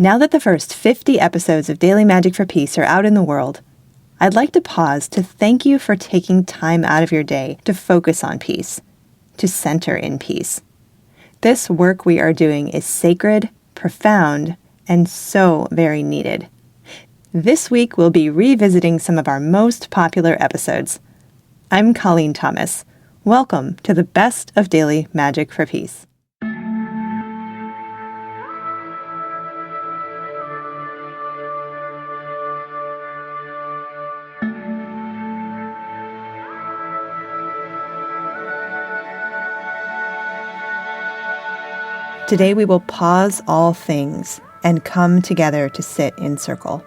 Now that the first 50 episodes of Daily Magic for Peace are out in the world, I'd like to pause to thank you for taking time out of your day to focus on peace, to center in peace. This work we are doing is sacred, profound, and so very needed. This week we'll be revisiting some of our most popular episodes. I'm Colleen Thomas. Welcome to the best of Daily Magic for Peace. Today we will pause all things and come together to sit in circle.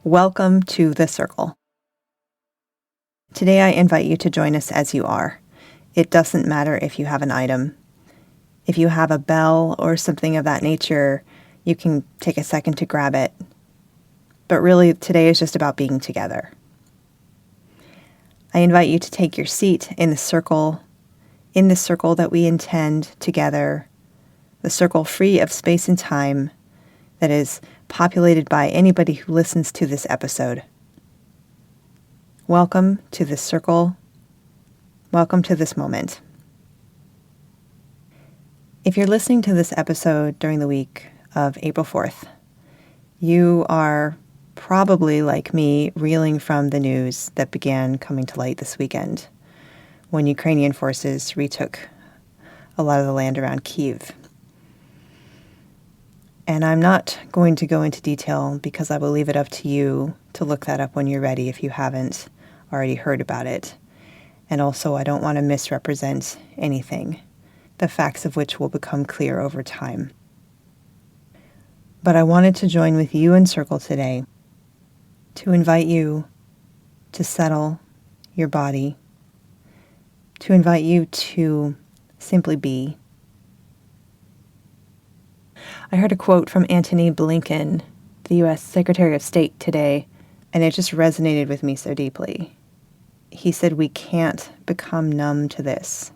Welcome to the circle. Today I invite you to join us as you are. It doesn't matter if you have an item. If you have a bell or something of that nature, you can take a second to grab it. But really, today is just about being together. I invite you to take your seat in the circle that we intend together, the circle free of space and time that is populated by anybody who listens to this episode. Welcome to this circle. Welcome to this moment. If you're listening to this episode during the week of April 4th, you are probably, like me, reeling from the news that began coming to light this weekend when Ukrainian forces retook a lot of the land around Kyiv. And I'm not going to go into detail because I will leave it up to you to look that up when you're ready if you haven't already heard about it. And also, I don't want to misrepresent anything, the facts of which will become clear over time. But I wanted to join with you in circle today to invite you to settle your body, to invite you to simply be. I heard a quote from Antony Blinken, the U.S. Secretary of State, today, and it just resonated with me so deeply. He said, "We can't become numb to this.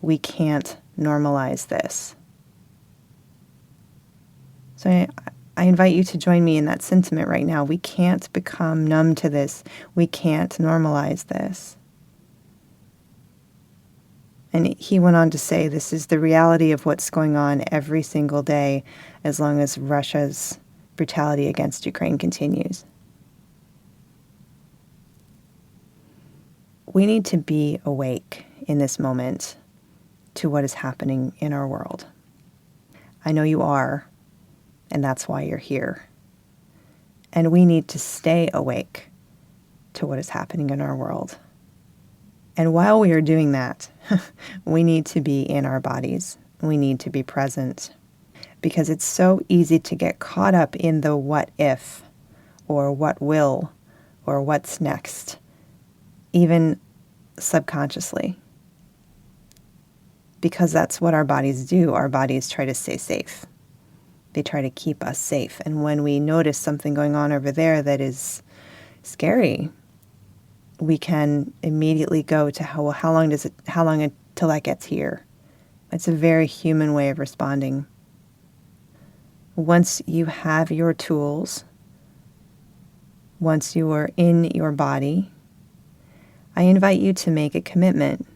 We can't normalize this." So I invite you to join me in that sentiment right now. We can't become numb to this. We can't normalize this. And he went on to say this is the reality of what's going on every single day as long as Russia's brutality against Ukraine continues. We need to be awake in this moment to what is happening in our world. I know you are, and that's why you're here. And we need to stay awake to what is happening in our world. And while we are doing that, we need to be in our bodies. We need to be present because it's so easy to get caught up in the what if or what will or what's next, even subconsciously. Because that's what our bodies do. Our bodies try to stay safe. They try to keep us safe. And when we notice something going on over there that is scary, we can immediately go to how long until that gets here? It's a very human way of responding. Once you have your tools, once you are in your body, I invite you to make a commitment.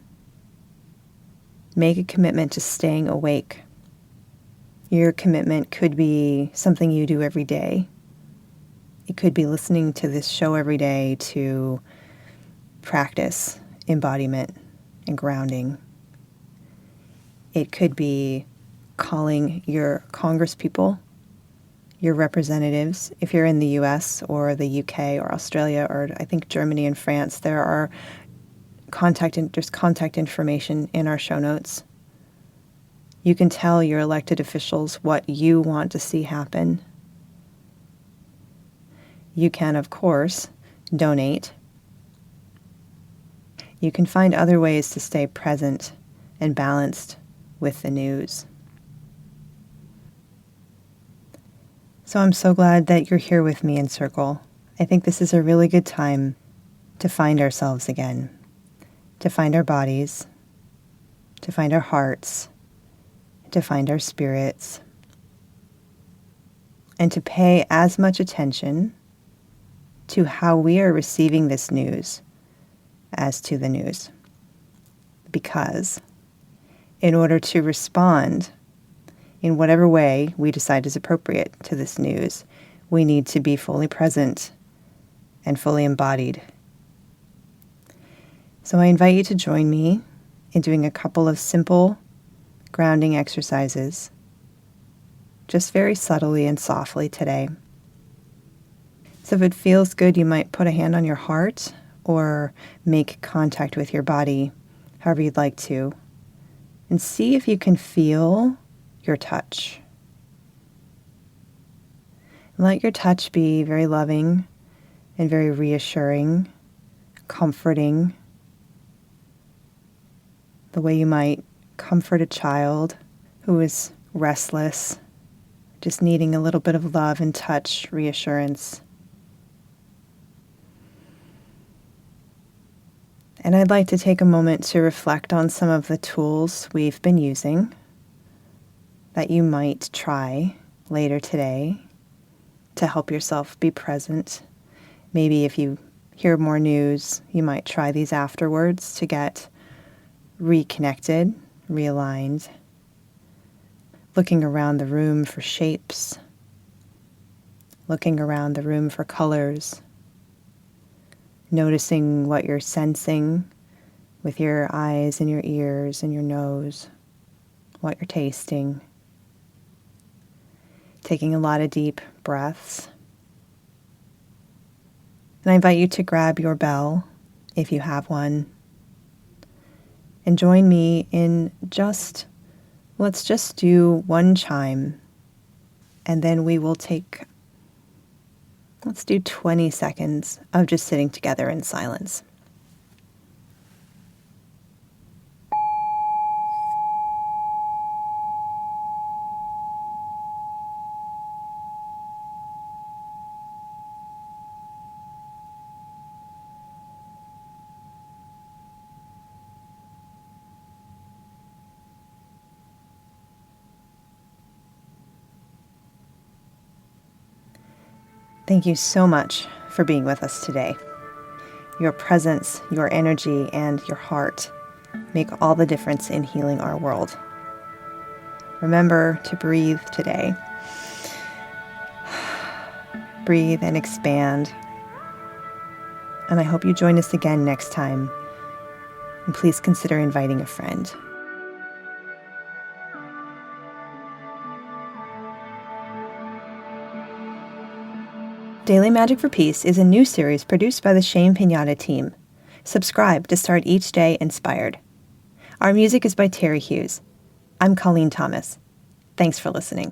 Make a commitment to staying awake. Your commitment could be something you do every day. It could be listening to this show every day to practice embodiment and grounding. It could be calling your congresspeople, your representatives. If you're in the US or the UK or Australia or I think Germany and France, there are there's contact information in our show notes. You can tell your elected officials what you want to see happen. You can, of course, donate. You can find other ways to stay present and balanced with the news. So I'm so glad that you're here with me in Circle. I think this is a really good time to find ourselves again, to find our bodies, to find our hearts, to find our spirits, and to pay as much attention to how we are receiving this news as to the news. Because in order to respond in whatever way we decide is appropriate to this news, we need to be fully present and fully embodied. So I invite you to join me in doing a couple of simple grounding exercises, just very subtly and softly today. So if it feels good, you might put a hand on your heart or make contact with your body, however you'd like to, and see if you can feel your touch. Let your touch be very loving and very reassuring, comforting, the way you might comfort a child who is restless, just needing a little bit of love and touch, reassurance. And I'd like to take a moment to reflect on some of the tools we've been using that you might try later today to help yourself be present. Maybe if you hear more news, you might try these afterwards to get reconnected, realigned, looking around the room for shapes, looking around the room for colors, noticing what you're sensing with your eyes and your ears and your nose, what you're tasting, taking a lot of deep breaths. And I invite you to grab your bell, if you have one, and join me in let's just do one chime, and then we will let's do 20 seconds of just sitting together in silence. Thank you so much for being with us today. Your presence, your energy, and your heart make all the difference in healing our world. Remember to breathe today. Breathe and expand. And I hope you join us again next time. And please consider inviting a friend. Daily Magic for Peace is a new series produced by the Shame Pinata team. Subscribe to start each day inspired. Our music is by Terry Hughes. I'm Colleen Thomas. Thanks for listening.